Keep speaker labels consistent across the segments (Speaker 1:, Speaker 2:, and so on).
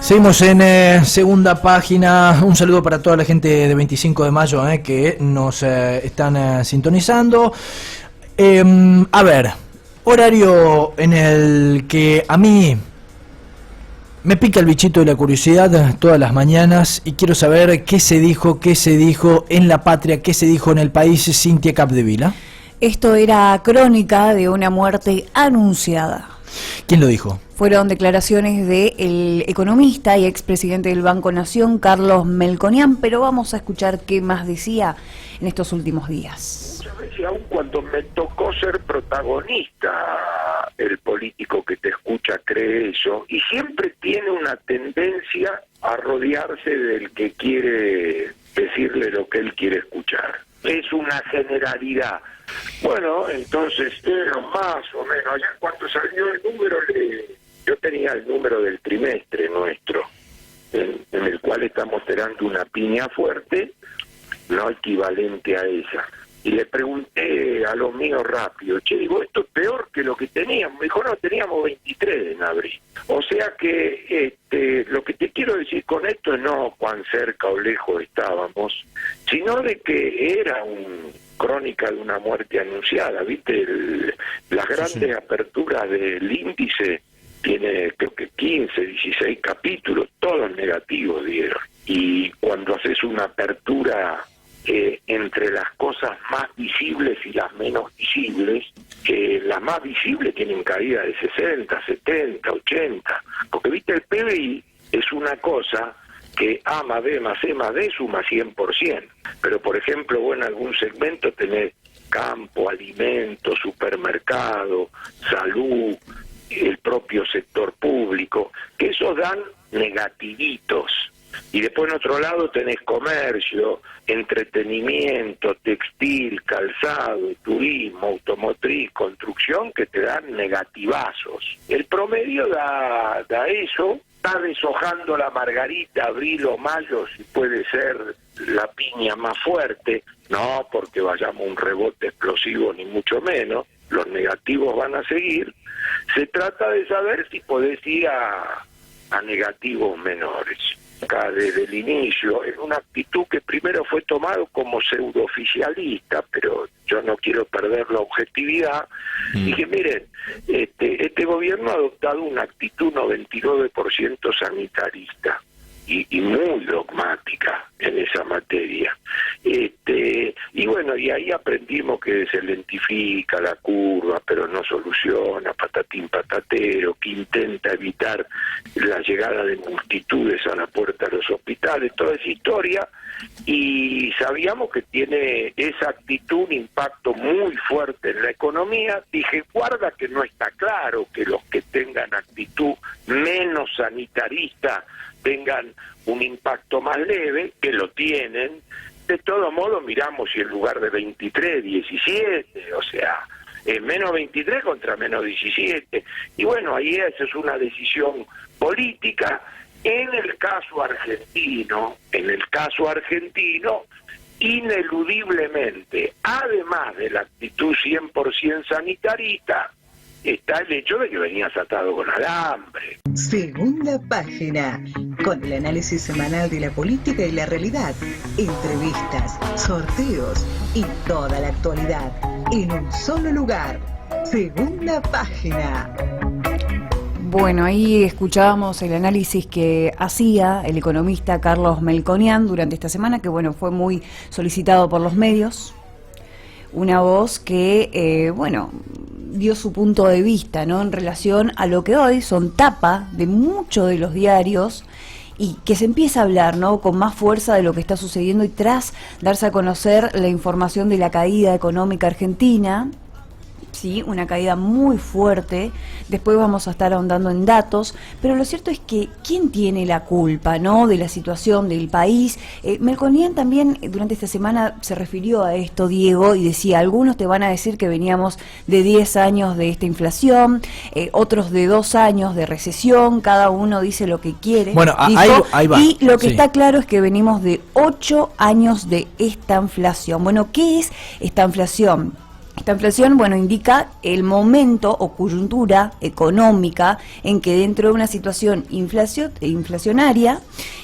Speaker 1: Seguimos en segunda página. Un saludo para toda la gente de 25 de mayo que nos están sintonizando. A ver, horario en el que a mí me pica el bichito de la curiosidad todas las mañanas y quiero saber qué se dijo en la patria, qué se dijo en el país. Cintia Capdevila.
Speaker 2: Esto era crónica de una muerte anunciada.
Speaker 1: ¿Quién lo dijo?
Speaker 2: Fueron declaraciones del economista y expresidente del Banco Nación, Carlos Melconian, pero vamos a escuchar qué más decía en estos últimos días.
Speaker 3: Muchas veces, aun cuando me tocó ser protagonista, el político que te escucha cree eso, y siempre tiene una tendencia a rodearse del que quiere decirle lo que él quiere escuchar. Es una generalidad. Bueno, entonces, más o menos, allá cuando salió el número, yo tenía el número del trimestre nuestro, en el cual estamos tirando una piña fuerte, no equivalente a esa. Y le pregunté a los míos rápido, digo, esto es peor que lo que teníamos. Me dijo, no, teníamos 23 en abril. O sea que lo que te quiero decir con esto es no cuán cerca o lejos estábamos, sino de que era crónica de una muerte anunciada. ¿Viste? Las grandes aperturas del índice tiene creo que 15, 16 capítulos, todos negativos dieron. Y cuando haces una apertura entre las cosas más visibles y las menos visibles, las más visibles tienen caída de 60, 70, 80, porque viste, el PBI es una cosa que A más B más C más D suma 100%, pero por ejemplo vos en algún segmento tenés campo, alimentos, supermercado, salud, el propio sector público, que esos dan negativitos. Y después en otro lado tenés comercio, entretenimiento, textil, calzado, turismo, automotriz, construcción, que te dan negativazos. El promedio da eso, está deshojando la margarita, abril o mayo, si puede ser la piña más fuerte, no porque vayamos a un rebote explosivo ni mucho menos, los negativos van a seguir. Se trata de saber si podés ir a negativos menores. Acá desde el inicio, en una actitud que primero fue tomado como pseudooficialista, pero yo no quiero perder la objetividad, dije, miren, este gobierno ha adoptado una actitud 99% sanitarista y muy dogmática en esa materia. Y bueno, y ahí aprendimos que se lentifica la curva, pero no soluciona, patatín patatero, que intenta evitar la llegada de multitudes a la puerta de los hospitales, toda esa historia, y sabíamos que tiene esa actitud un impacto muy fuerte en la economía. Dije, guarda que no está claro que los que tengan actitud menos sanitarista tengan un impacto más leve, que lo tienen. De todo modo, miramos si en lugar de 23, 17, o sea, menos 23 contra menos 17. Y bueno, ahí esa es una decisión política. En el caso argentino, ineludiblemente, además de la actitud 100% sanitarista, está el hecho de que venías atado con alambre.
Speaker 4: Segunda página, con el análisis semanal de la política y la realidad, entrevistas, sorteos y toda la actualidad en un solo lugar. Segunda página.
Speaker 2: Bueno, ahí escuchábamos el análisis que hacía el economista Carlos Melconian durante esta semana, que bueno, fue muy solicitado por los medios. Una voz que, dio su punto de vista, ¿no?, en relación a lo que hoy son tapa de muchos de los diarios y que se empieza a hablar, ¿no?, con más fuerza de lo que está sucediendo y tras darse a conocer la información de la caída económica argentina. Sí, una caída muy fuerte. Después vamos a estar ahondando en datos, pero lo cierto es que ¿quién tiene la culpa, no, de la situación del país? Melconian también durante esta semana se refirió a esto, Diego, y decía, algunos te van a decir que veníamos de 10 años de esta inflación, otros de 2 años de recesión, cada uno dice lo que quiere.
Speaker 1: Bueno,
Speaker 2: dijo,
Speaker 1: ahí va.
Speaker 2: Y lo que
Speaker 1: sí.
Speaker 2: está claro es que venimos de 8 años de esta inflación. Bueno, ¿qué es esta inflación? Esta inflación, bueno, indica el momento o coyuntura económica en que dentro de una situación inflacionaria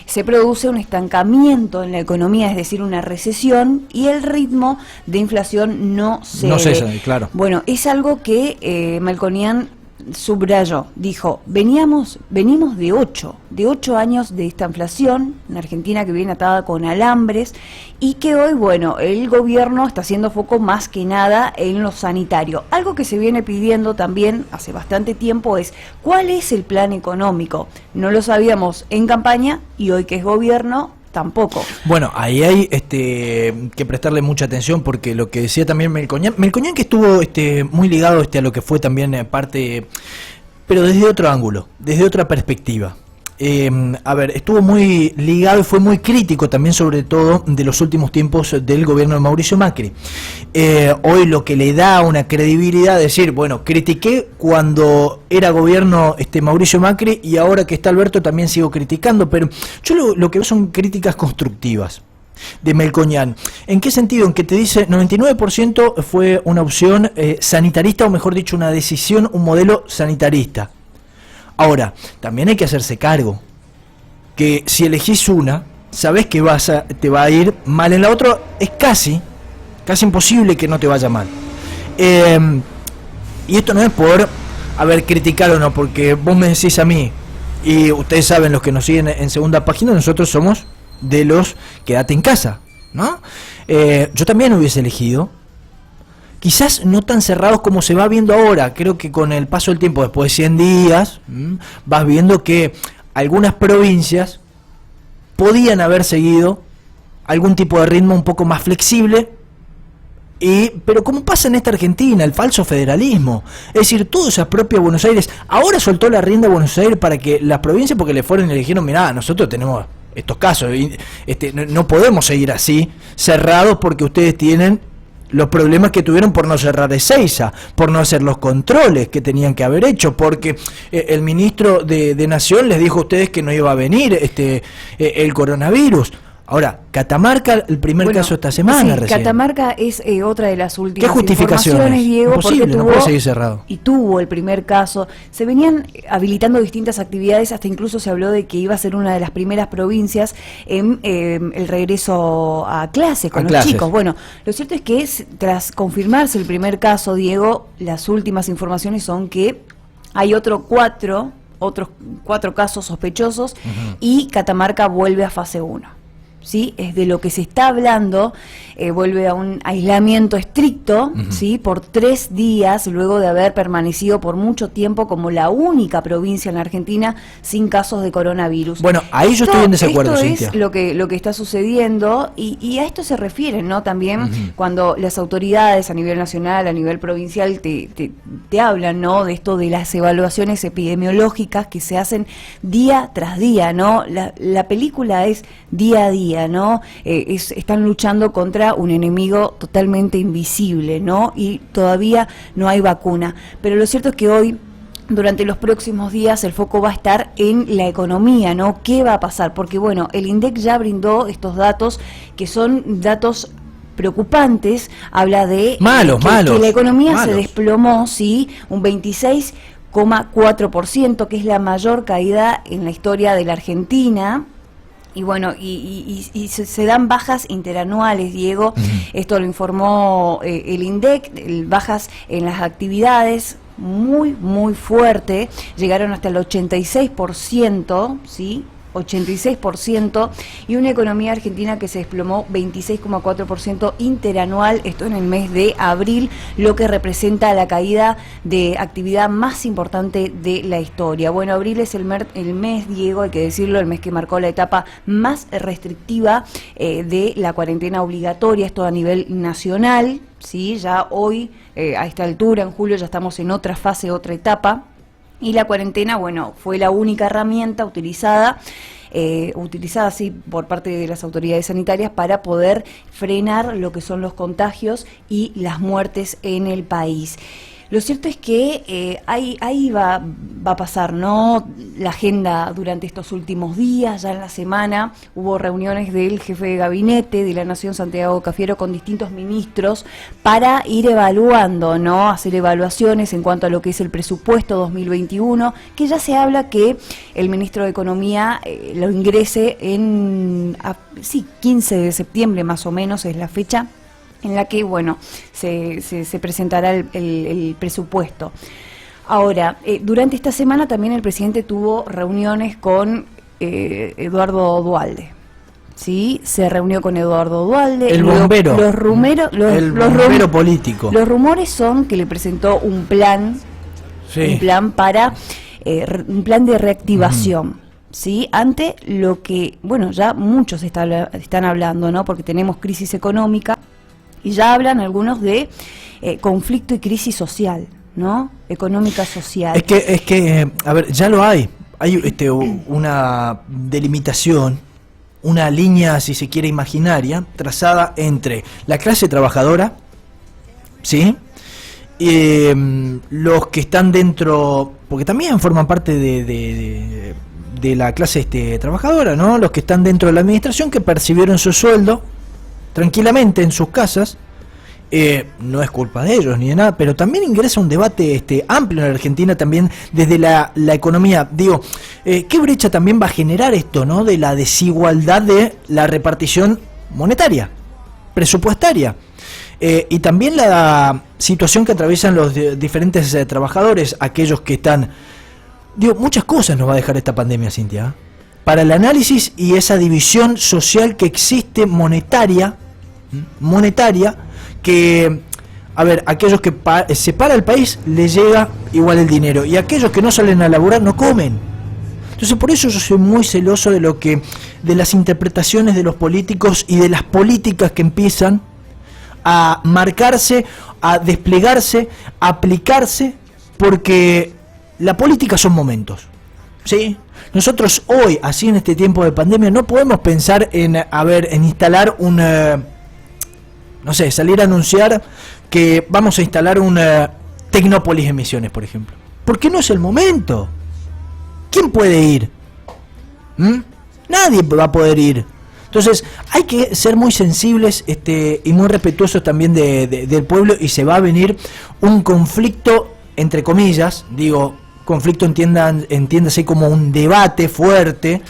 Speaker 2: se produce un estancamiento en la economía, es decir, una recesión, y el ritmo de inflación no cede.
Speaker 1: No cesa, claro.
Speaker 2: Bueno, es algo que Melconian subrayó, dijo, venimos de 8 años de esta inflación en Argentina que viene atada con alambres y que hoy, bueno, el gobierno está haciendo foco más que nada en lo sanitario. Algo que se viene pidiendo también hace bastante tiempo es, ¿cuál es el plan económico? No lo sabíamos en campaña y hoy que es gobierno tampoco.
Speaker 1: Bueno, ahí hay que prestarle mucha atención porque lo que decía también Melconian que estuvo muy ligado a lo que fue también parte, pero desde otro ángulo, desde otra perspectiva. A ver, estuvo muy ligado y fue muy crítico también, sobre todo de los últimos tiempos del gobierno de Mauricio Macri. Hoy lo que le da una credibilidad es decir, bueno, critiqué cuando era gobierno Mauricio Macri y ahora que está Alberto también sigo criticando, pero yo lo que veo son críticas constructivas de Melconian. ¿En qué sentido? En que te dice 99% fue una opción sanitarista, o mejor dicho, una decisión, un modelo sanitarista. Ahora, también hay que hacerse cargo que si elegís una, sabés que te va a ir mal en la otra, es casi imposible que no te vaya mal. Y esto no es por criticar o no, porque vos me decís a mí, y ustedes saben, los que nos siguen en Segunda Página, nosotros somos de los quédate en casa, ¿no? Yo también hubiese elegido, quizás no tan cerrados como se va viendo ahora. Creo que con el paso del tiempo, después de 100 días, vas viendo que algunas provincias podían haber seguido algún tipo de ritmo un poco más flexible, pero como pasa en esta Argentina, el falso federalismo, es decir, todo se apropia a Buenos Aires. Ahora soltó la rienda a Buenos Aires para que las provincias, porque le fueron y le dijeron, mirá, nosotros tenemos estos casos, no podemos seguir así, cerrados, porque ustedes tienen los problemas que tuvieron por no cerrar Ezeiza, por no hacer los controles que tenían que haber hecho, porque el ministro de Nación les dijo a ustedes que no iba a venir el coronavirus. Ahora, Catamarca, el primer caso esta semana,
Speaker 2: sí,
Speaker 1: recién.
Speaker 2: Catamarca es otra de las últimas
Speaker 1: ¿Qué justificaciones?
Speaker 2: Diego,
Speaker 1: imposible, no puede seguir cerrado.
Speaker 2: Y tuvo el primer caso. Se venían habilitando distintas actividades, hasta incluso se habló de que iba a ser una de las primeras provincias en el regreso a clases con los chicos. Bueno, lo cierto es que tras confirmarse el primer caso, Diego, las últimas informaciones son que hay otros cuatro casos sospechosos, y Catamarca vuelve a fase 1. ¿Sí? Es de lo que se está hablando, vuelve a un aislamiento estricto, ¿sí? Por 3 días, luego de haber permanecido por mucho tiempo como la única provincia en la Argentina sin casos de coronavirus.
Speaker 1: Bueno, ahí yo estoy en desacuerdo,
Speaker 2: Cintia. Esto es lo que está sucediendo, y a esto se refieren, ¿no? También cuando las autoridades a nivel nacional, a nivel provincial, te hablan, ¿no? De esto de las evaluaciones epidemiológicas que se hacen día tras día, ¿no? La película es día a día, ¿no? Están luchando contra un enemigo totalmente invisible, ¿no? Y todavía no hay vacuna. Pero lo cierto es que hoy, durante los próximos días, el foco va a estar en la economía, ¿no? ¿Qué va a pasar? Porque, bueno, el INDEC ya brindó estos datos, que son datos preocupantes. Habla de que la economía se desplomó, ¿sí? Un 26,4%, que es la mayor caída en la historia de la Argentina. Y bueno, y se dan bajas interanuales, Diego. Esto lo informó el INDEC, bajas en las actividades muy, muy fuerte, llegaron hasta el 86%, ¿sí? 86%, y una economía argentina que se desplomó 26,4% interanual, esto en el mes de abril, lo que representa la caída de actividad más importante de la historia. Bueno, abril es el mes, Diego, hay que decirlo, el mes que marcó la etapa más restrictiva de la cuarentena obligatoria, esto a nivel nacional, ¿sí? Ya hoy, a esta altura, en julio, ya estamos en otra fase, otra etapa. Y la cuarentena, bueno, fue la única herramienta utilizada sí, por parte de las autoridades sanitarias para poder frenar lo que son los contagios y las muertes en el país. Lo cierto es que ahí va a pasar, ¿no? La agenda durante estos últimos días, ya en la semana, hubo reuniones del jefe de gabinete de la Nación, Santiago Cafiero, con distintos ministros para ir evaluando, ¿no? Hacer evaluaciones en cuanto a lo que es el presupuesto 2021, que ya se habla que el ministro de Economía lo ingrese en, 15 de septiembre más o menos es la fecha en la que, bueno, se presentará el presupuesto. Ahora, durante esta semana también el presidente tuvo reuniones con Eduardo Duhalde. Sí, se reunió con Eduardo Duhalde.
Speaker 1: El bombero.
Speaker 2: El
Speaker 1: bombero político.
Speaker 2: Los rumores son que le presentó un plan,
Speaker 1: sí,
Speaker 2: un plan para un plan de reactivación. ¿Sí? Ante lo que, bueno, ya muchos están hablando, ¿no? Porque tenemos crisis económica. Y ya hablan algunos de conflicto y crisis social, ¿no? Económica social.
Speaker 1: Es que, a ver, ya lo hay. Hay una delimitación, una línea, si se quiere, imaginaria, trazada entre la clase trabajadora, ¿sí? Los que están dentro, porque también forman parte de la clase trabajadora, ¿no? Los que están dentro de la administración, que percibieron su sueldo tranquilamente en sus casas, no es culpa de ellos ni de nada, pero también ingresa un debate amplio en la Argentina también desde la economía. Digo, ¿qué brecha también va a generar esto, no? De la desigualdad de la repartición monetaria, presupuestaria, y también la situación que atraviesan los diferentes trabajadores, aquellos que están... Digo, muchas cosas nos va a dejar esta pandemia, Cintia, para el análisis y esa división social que existe monetaria, que, a ver, aquellos que separa el país les llega igual el dinero, y aquellos que no salen a laburar no comen. Entonces, por eso yo soy muy celoso de las interpretaciones de los políticos y de las políticas que empiezan a marcarse, a desplegarse, a aplicarse, porque la política son momentos, ¿sí? Nosotros hoy, así en este tiempo de pandemia, no podemos pensar en instalar salir a anunciar que vamos a instalar una Tecnópolis en Misiones, por ejemplo. Porque no es el momento. ¿Quién puede ir? Nadie va a poder ir. Entonces, hay que ser muy sensibles y muy respetuosos también del pueblo, y se va a venir un conflicto, entre comillas, digo, conflicto entiéndase como un debate fuerte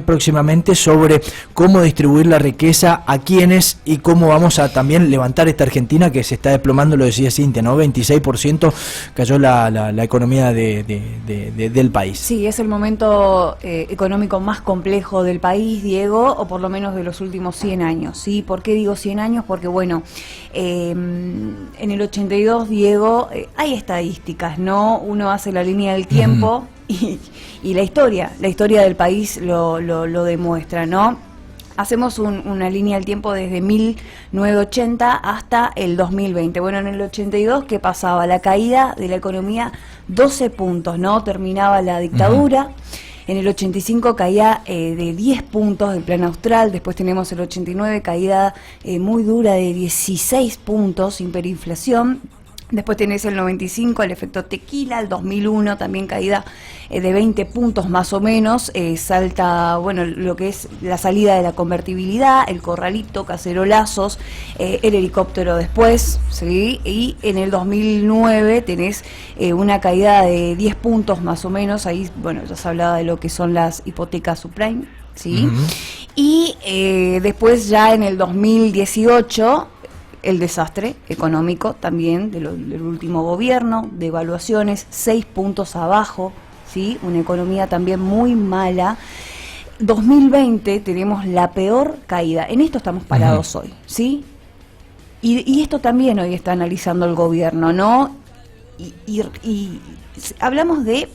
Speaker 1: próximamente sobre cómo distribuir la riqueza a quienes y cómo vamos a también levantar esta Argentina que se está desplomando, lo decía Cintia, ¿no? 26% cayó la economía del país.
Speaker 2: Sí, es el momento económico más complejo del país, Diego, o por lo menos de los últimos 100 años, ¿sí? ¿Por qué digo 100 años? Porque, bueno, en el 82, Diego, hay estadísticas, ¿no? Uno hace la línea del tiempo y la historia del país lo demuestra, ¿no? Hacemos una línea del tiempo desde 1980 hasta el 2020. Bueno, en el 82, ¿qué pasaba? La caída de la economía, 12 puntos, ¿no? Terminaba la dictadura. En el 85 caía de 10 puntos del plan austral. Después tenemos el 89, caída muy dura de 16 puntos, hiperinflación. Después tenés el 95, el efecto tequila, el 2001 también caída de 20 puntos más o menos, salta, bueno, lo que es la salida de la convertibilidad, el corralito, cacerolazos, el helicóptero después, ¿sí? Y en el 2009 tenés una caída de 10 puntos más o menos, ahí, bueno, ya se hablaba de lo que son las hipotecas subprime, ¿sí? Y después ya en el 2018... el desastre económico también del último gobierno, de evaluaciones, 6 puntos abajo, ¿sí? Una economía también muy mala. 2020 tenemos la peor caída. En esto estamos parados hoy, ¿sí? Y esto también hoy está analizando el gobierno, ¿no? Y hablamos de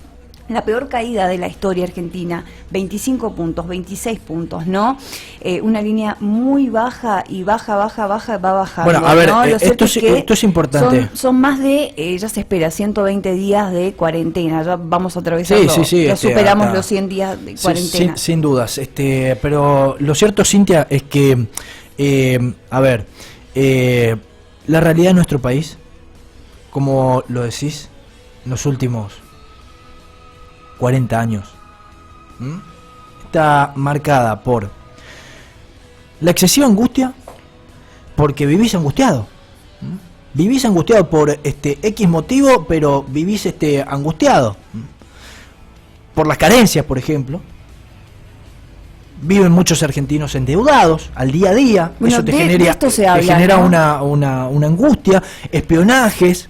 Speaker 2: la peor caída de la historia argentina, 25 puntos, 26 puntos, ¿no? Una línea muy baja y baja, va bajando.
Speaker 1: Bueno, a ver,
Speaker 2: ¿no?
Speaker 1: esto es importante.
Speaker 2: Son más de, ya se espera, 120 días de cuarentena, ya vamos a atravesar,
Speaker 1: ya
Speaker 2: superamos los 100 días de cuarentena.
Speaker 1: Sin dudas, pero lo cierto, Cintia, es que, la realidad de nuestro país como lo decís, los últimos 40 años, está marcada por la excesiva angustia, porque vivís angustiado. Vivís angustiado por X motivo, pero vivís angustiado. Por las carencias, por ejemplo. Viven muchos argentinos endeudados al día a día.
Speaker 2: Bueno,
Speaker 1: eso te
Speaker 2: habla,
Speaker 1: genera
Speaker 2: ¿no?
Speaker 1: una angustia, espionajes,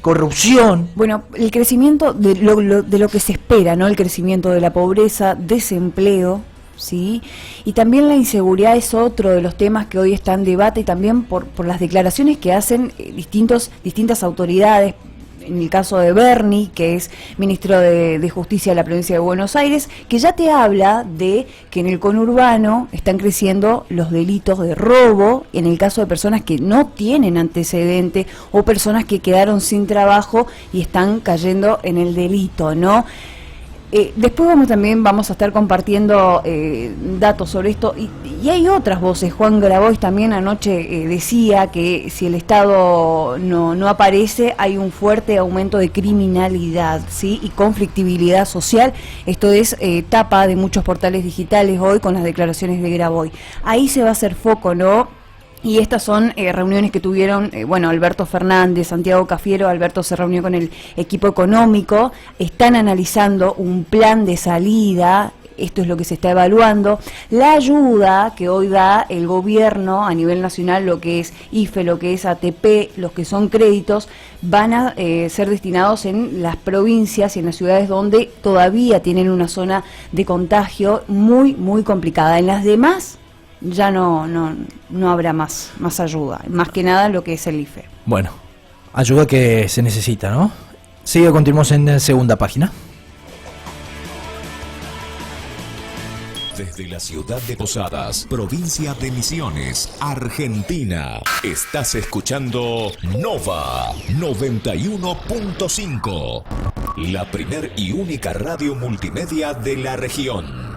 Speaker 1: corrupción.
Speaker 2: Bueno, el crecimiento de lo que se espera, ¿no? El crecimiento de la pobreza, desempleo, ¿sí? Y también la inseguridad es otro de los temas que hoy está en debate, y también por las declaraciones que hacen distintas autoridades. En el caso de Berni, que es ministro de Justicia de la provincia de Buenos Aires, que ya te habla de que en el conurbano están creciendo los delitos de robo, en el caso de personas que no tienen antecedente o personas que quedaron sin trabajo y están cayendo en el delito, ¿no? Después también vamos a estar compartiendo datos sobre esto, y hay otras voces. Juan Grabois también anoche decía que si el Estado no aparece, hay un fuerte aumento de criminalidad, ¿sí? Y conflictividad social. Esto es tapa de muchos portales digitales hoy con las declaraciones de Grabois. Ahí se va a hacer foco, ¿no? Y estas son reuniones que tuvieron, Alberto Fernández, Santiago Cafiero. Alberto se reunió con el equipo económico, están analizando un plan de salida. Esto es lo que se está evaluando. La ayuda que hoy da el gobierno a nivel nacional, lo que es IFE, lo que es ATP, los que son créditos, van a ser destinados en las provincias y en las ciudades donde todavía tienen una zona de contagio muy, muy complicada. En las demás ya no habrá más ayuda, más que nada lo que es el IFE.
Speaker 1: Bueno, ayuda que se necesita, ¿no? Sigue, continuamos en segunda página.
Speaker 5: Desde la ciudad de Posadas, provincia de Misiones, Argentina, estás escuchando Nova 91.5, la primer y única radio multimedia de la región.